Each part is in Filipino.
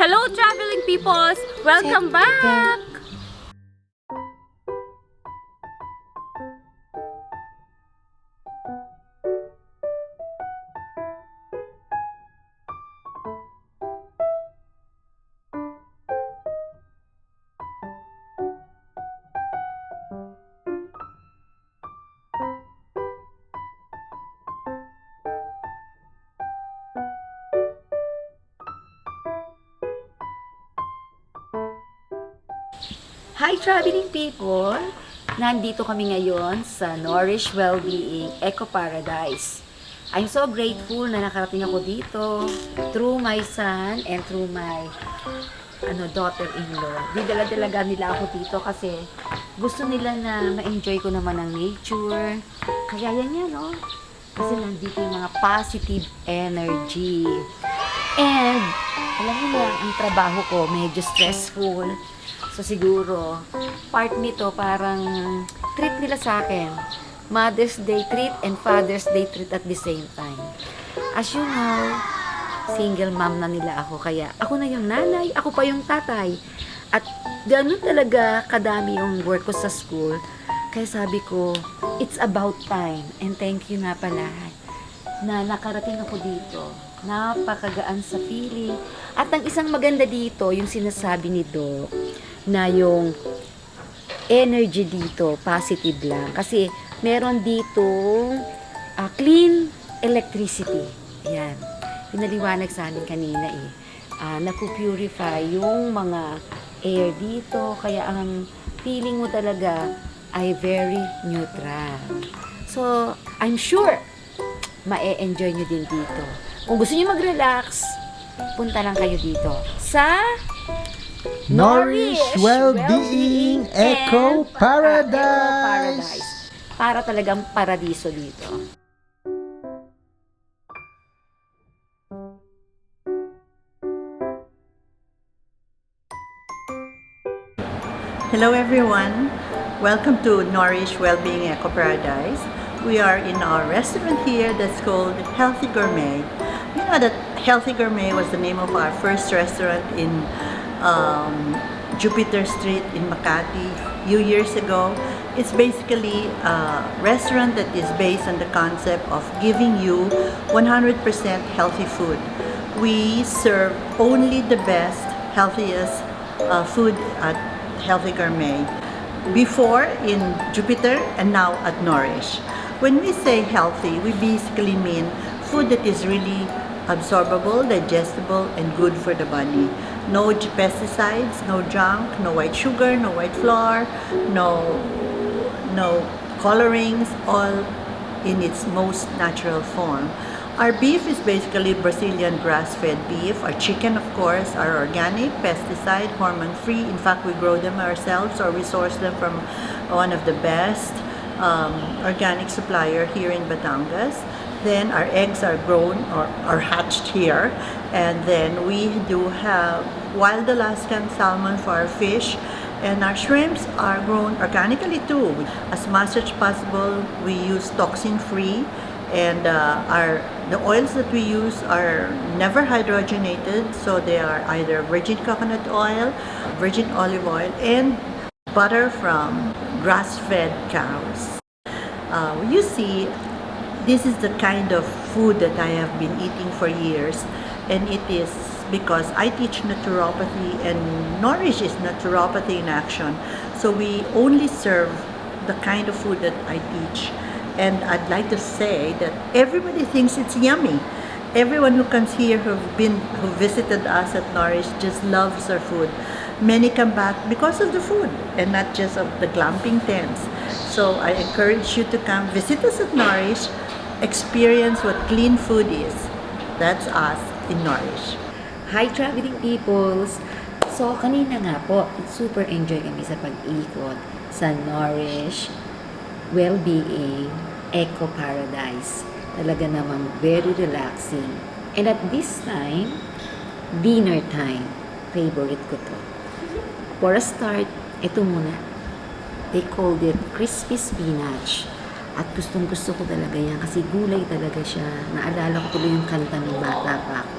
Hello, traveling peoples! Welcome back! Hi traveling people! Nandito kami ngayon sa Nourish Wellbeing Eco Paradise. I'm so grateful na nakarating ako dito through my son and through my daughter-in-law. Didala-dalaga nila ako dito kasi gusto nila na ma-enjoy ko naman ang nature. Kaya yan, no? Kasi nandito yung mga positive energy. And, alam mo na, ang trabaho ko medyo stressful. So siguro, part nito parang treat nila sa akin. Mother's Day treat and Father's Day treat at the same time. As you know, single mom na nila ako. Kaya ako na yung nanay, ako pa yung tatay. At gano'n talaga kadami yung work ko sa school. Kaya sabi ko, it's about time. And thank you nga pala na nakarating ako dito. Napakagaan sa feeling. At ang isang maganda dito, yung sinasabi ni Doc, na yung energy dito, positive lang. Kasi meron dito clean electricity. Ayan. Pinaliwanag sa amin kanina eh. Napupurify yung mga air dito. Kaya ang feeling mo talaga ay very neutral. So, I'm sure ma-enjoy nyo din dito. Kung gusto nyo mag-relax, punta lang kayo dito sa Nourish Wellbeing Eco Paradise. Para talagang paradiso dito. Hello everyone, welcome to Nourish Wellbeing Eco Paradise. We are in our restaurant here that's called Healthy Gourmet. You know that Healthy Gourmet was the name of our first restaurant in Jupiter Street in Makati a few years ago. It's basically a restaurant that is based on the concept of giving you 100% healthy food. We serve only the best, healthiest food at Healthy Gourmet. Before in Jupiter and now at Nourish. When we say healthy, we basically mean food that is really absorbable, digestible, and good for the body. No pesticides, no junk, no white sugar, no white flour, no colorings, all in its most natural form. Our beef is basically Brazilian grass-fed beef. Our chicken, of course, are organic, pesticide, hormone-free. In fact, we grow them ourselves or we source them from one of the best organic supplier here in Batangas. Then our eggs are grown or are hatched here. And then we do have wild Alaskan salmon for our fish. And our shrimps are grown organically too. As much as possible, we use toxin-free. And the oils that we use are never hydrogenated. So they are either virgin coconut oil, virgin olive oil, and butter from grass-fed cows. You see, this is the kind of food that I have been eating for years, and it is because I teach naturopathy and Nourish is naturopathy in action. So we only serve the kind of food that I teach, and I'd like to say that everybody thinks it's yummy. Everyone who comes here who visited us at Nourish just loves our food. Many come back because of the food and not just of the glamping tents. So I encourage you to come visit us at Nourish, experience what clean food is. That's us in Nourish. Hi traveling peoples! So kanina nga po, super enjoy kami sa pag-ikot sa Nourish Wellbeing Eco Paradise. Talaga namang very relaxing. And at this time, dinner time. Favorite ko to. For a start, ito muna. They called it crispy spinach. At gustong gusto ko talaga yan kasi gulay talaga siya. Naalala ko tuloy yung kanta ng bata pa ako.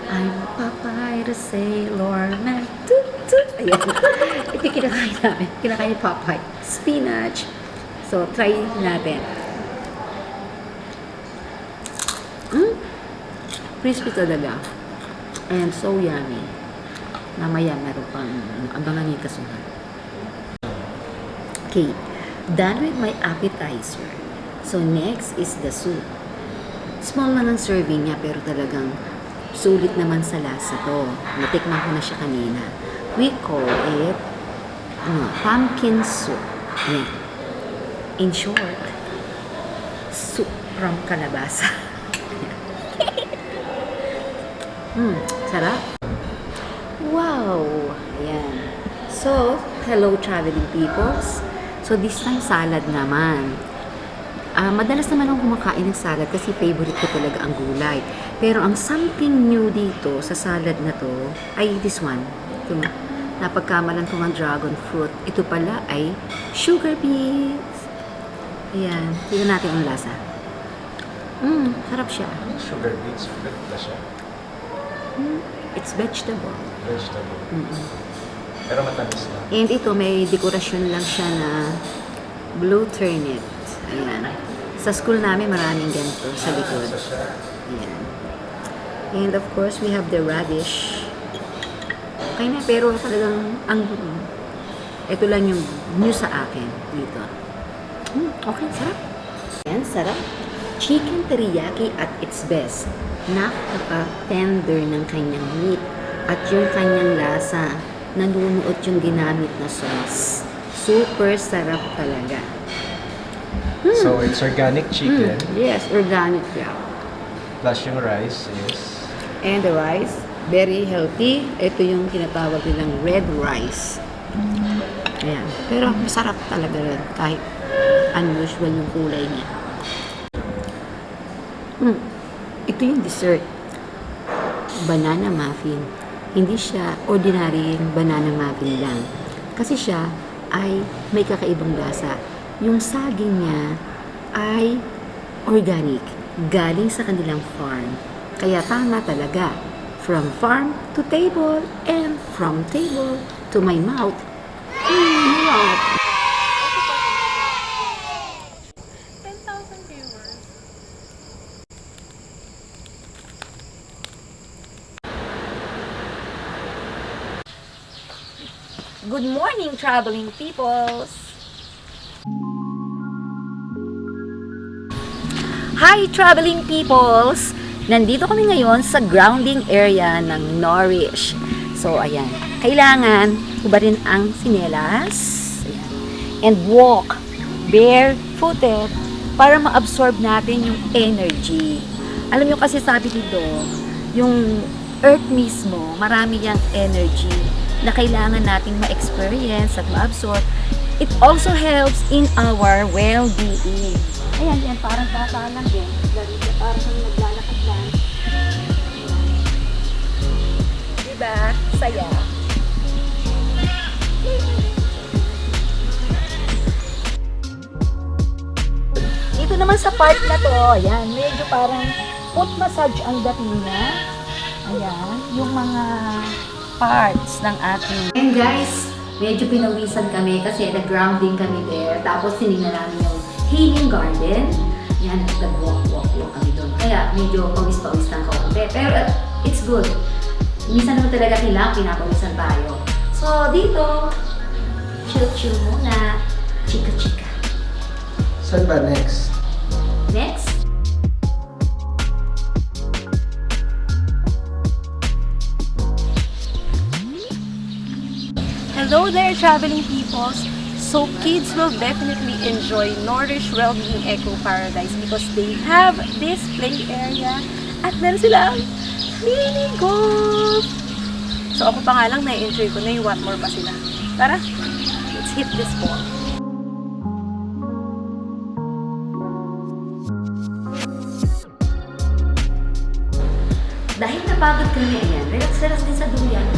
I'm Popeye the Sailor Man. Toot, toot. Ayan. Ito yung kinakain namin. Kinakain ni Popeye. Spinach. So, try natin. Crispy talaga. And so yummy. Mamaya meron pang abangan yung kasunod. Okay. Done with my appetizer. So, next is the soup. Small lang ang serving niya pero talagang sulit naman sa lasa to. Natikman ko na siya kanina. We call it pumpkin soup. Yan. In short, soup from kalabasa. Sarap. Wow! Ayan. So, hello traveling peoples. So, this time salad naman. Madalas naman akong kumakain ng salad kasi favorite ko talaga ang gulay. Pero ang something new dito sa salad na to ay this one. Ito, napagkamalan ko ng dragon fruit. Ito pala ay sugar beets. Ayan. Tignan natin ang lasa. Sarap siya. Sugar beets, fruit na siya. It's vegetable. Vegetable. Pero matamis na. And ito, may dekorasyon lang siya na blue turnip. Ayan. Sa school namin, maraming ganito sa likod. Ayan. And of course, we have the radish. Okay na, pero talagang ito lang yung new sa akin dito. Okay, sarap. Ayan, sarap. Chicken teriyaki at its best. Napaka-tender ng kanyang meat. At yung kanyang lasa, nanunuot yung ginamit na sauce. Super sarap talaga. So, it's organic chicken. Yes, organic siya. Plus yung rice is... And the rice, very healthy. Ito yung tinatawag nilang red rice. Ayan. Pero masarap talaga rin kahit unusual yung kulay niya. Ito yung dessert. Banana muffin. Hindi siya ordinary banana muffin lang. Kasi siya ay may kakaibang lasa. Yung saging niya ay organic. Galing sa kanilang farm. Kaya tama talaga. From farm to table and from table to my mouth. Wow! 10,000 viewers. Good morning, traveling peoples! Hi, traveling peoples! Nandito kami ngayon sa grounding area ng Norrish. So, ayan. Kailangan hubarin ang sinelas. Ayan. And walk barefooted para ma-absorb natin yung energy. Alam nyo kasi sabi dito, yung earth mismo, marami yung energy na kailangan nating ma-experience at ma-absorb. It also helps in our well-being. Ayan, yan, parang bata lang din. Parang kami naglalakad lang. Diba? Saya. Dito naman sa part na to, ayan, medyo parang foot massage ang dating niya. Ayan, yung mga parts ng ating... And guys, medyo pinawisan kami kasi nag-grounding kami there. Tapos tinignan namin yung healing garden. Yan, nag-walk kami doon. Kaya medyo pawis-pawis lang kaunti. Pero it's good. Minsan naman talaga kailangan pinapawisan tayo. So dito, chill-chill muna. Chika-chika. Saan ba next? Next. Hello there, traveling peoples. So kids will definitely enjoy Norrish Wellbeing Eco Paradise because they have this play area at meron silang mini golf. So ako pa nga lang na-enjoy ko na yung what more pa sila. Tara, let's hit this ball. Dahil napagod kami, ayan, relax din sa duyan.